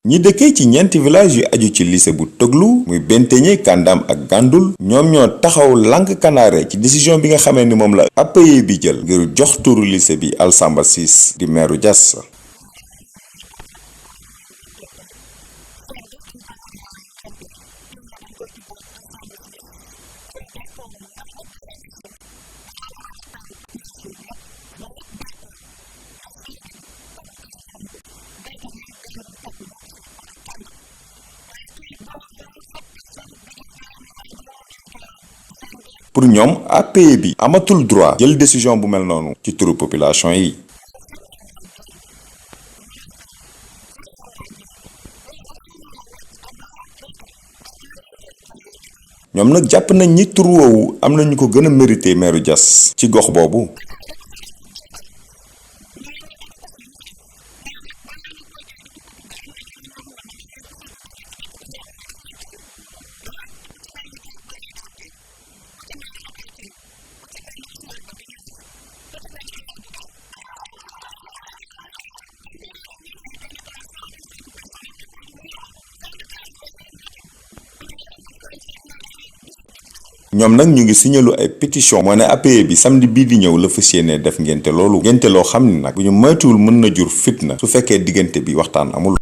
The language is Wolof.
ñi dëkkee ci ñeenti village yu aju ci lycée bu Toglu muy Benteñe Kandam ak Gandul ñoom ñoo taxaw lànk kanaare ci décision bi nga xamee ni moom la APE bi jël ngir jox turu lycée bi Alsamba Ciss di meeru Diass. pour ñoom APE bi amatul droit jël décision bu mel noonu ci turu population yi. ñoom nag jàpp nañ ni tur woowu am na ñu ko gën a mérité meeru Diass ci gox boobu. ñoom nag ñu ngi signalu ay pétition moo ne APE bi samedi bii di ñëw la fas yéene def ngénte loolu ngénte loo xam ne nag bu ñu moytuwul mën na jur fitna su fekkee diggante bi waxtaan amul.